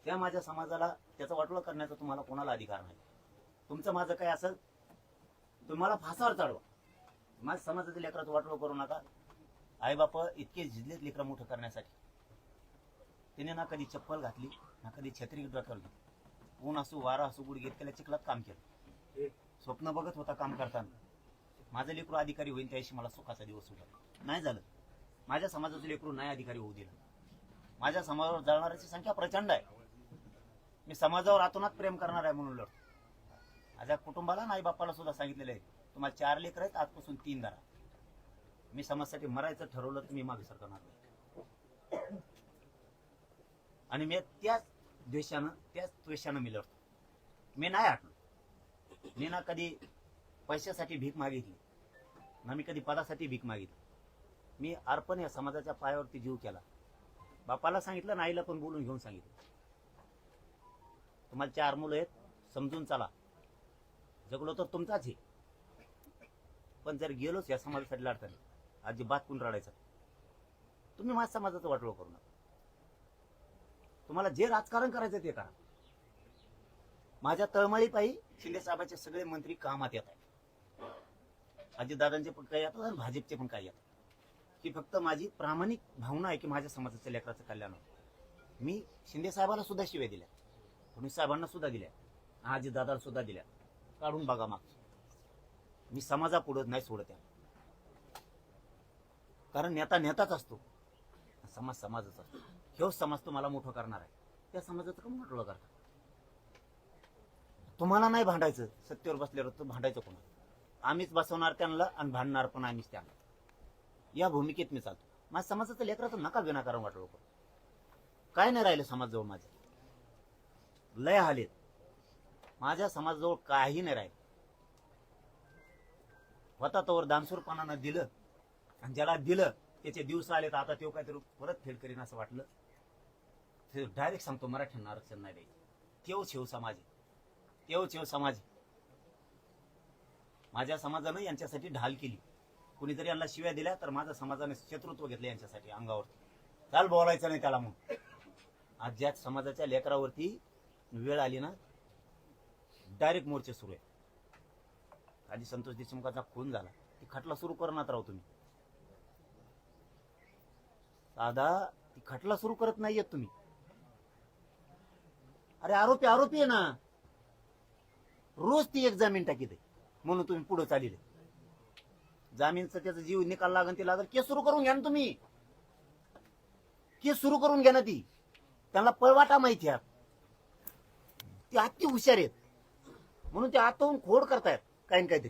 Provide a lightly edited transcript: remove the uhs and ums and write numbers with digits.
त्या माझ्या समाजाला त्याचं वाटोळं करण्याचा तुम्हाला कोणाला अधिकार नाही. तुमचं माझं काय असेल तुम्हाला फासावर चढवा. माझ्या समाजाच्या लेकराचं वाटोळं करू नका. आई बाप इतके झिजलेत लेकरं मोठं करण्यासाठी. तिने ना कधी चप्पल घातली ना कधी छत्री डोक्यावर घेतली. ऊन असो वारा असो गुडघे केल्या चिखलात काम केलं. स्वप्न बघत होता काम करताना माझं लेकरू अधिकारी होईल त्याशी मला सुखाचा दिवस उठला. नाही झालं. माझ्या समाजाचं लेकरू नाही अधिकारी होऊ दिलं. माझ्या समाजावर जळणाऱ्याची संख्या प्रचंड आहे. मी समाजावर आतोनात प्रेम करणार आहे म्हणून लढतो. माझ्या कुटुंबाला आई बापाला सुद्धा सांगितलेलं आहे तुम्हाला 4 लेकर आहेत आजपासून 3 धरा. मी समाजासाठी मरायचं ठरवलं तर मी मागे सरकणार नाही. आणि मी त्याच द्वेषानं मी लढतो. मी नाही हटलो. मी ना कधी पैशासाठी भीक मागितली ना मी कधी पदासाठी भीक मागितली. मी अर्पण या समाजाच्या पायावरती जीव केला. बापाला सांगितलं ना आईला पण बोलून घेऊन सांगितलं तुम्हाला 4 मुलं आहेत समजून चला. जगलो तर तुमचाच आहे पण जर गेलोच या समाजासाठी लढताना अजिबात कोण रडायचं. तुम्ही माझ्या समाजाचं वाटोळं करू नका. तुम्हाला जे राजकारण करायचं ते करा. माझ्या तळमळीपायी शिंदे साहेबांचे सगळे मंत्री कामात येत आहेत. अजितदादांचे पण काही येतात आणि भाजपचे पण काही येतात. ही फक्त माझी प्रामाणिक भावना आहे की माझ्या समाजाच्या लेकराचं कल्याण होतं. मी शिंदे साहेबांना सुद्धा शिव्या दिल्या, फडणवीस साहेबांना सुद्धा दिल्या, अजितदादाला सुद्धा दिल्या. काढून बघा मागचं. मी समाजापुढं नाही सोडत आहे. कारण नेता नेताच असतो, समाज समाजच असतो. हेच समाज तुम्हाला मोठं करणार आहे. त्या समाजाचं कमी वाटोळं करता. तुम्हाला नाही भांडायचं. सत्तेवर बसल्यावर तर भांडायचं कोणा. आम्हीच बसवणार त्यांना आणि भांडणार पण आम्हीच त्यांना. या भूमिकेत मी चालतो. माझ्या समाजाचं लेकराचं नका विनाकारण वाटोळं करू. काय नाही राहिलं समाजजवळ. माझ्या लय हालेत. माझ्या समाजाजवळ काही नाही राहिलं. होता तोवर दानशूरपणानं दिलं आणि ज्याला दिलं त्याचे दिवस आले तर आता तो काहीतरी परत फेड करीन असं वाटलं. ते डायरेक्ट सांगतो मराठ्यांना आरक्षण नाही द्यायचं. तेव शेव समाज आहे. तेव शेव समाज. माझ्या समाजानं यांच्यासाठी ढाल केली. कुणीतरी यांना शिव्या दिल्या तर माझ्या समाजाने शत्रुत्व घेतलं यांच्यासाठी अंगावरती. चाल बोलायचं नाही त्याला. मग आज ज्या समाजाच्या लेकरावरती वेळ आली ना डायरेक्ट मोर्चे सुरू आहे. आधी संतोष देशमुखाचा खून झाला ती खटला सुरू करणार राहू तुम्ही. साधा ती खटला सुरू करत नाहीयेत तुम्ही. अरे आरोपी आहे ना. रोज ती एक जामीन टाकीत आहे म्हणून तुम्ही पुढे चालले. जामीनचा त्याचा जीव निकाल लागन ते लागल. केस सुरू करून घ्या ना तुम्ही. केस सुरू करून घ्या ना. ती त्यांना पळवाटा माहिती आहे. ती अति हुशार आहेत म्हणून ते आतून खोड करतायत काही काहीतरी.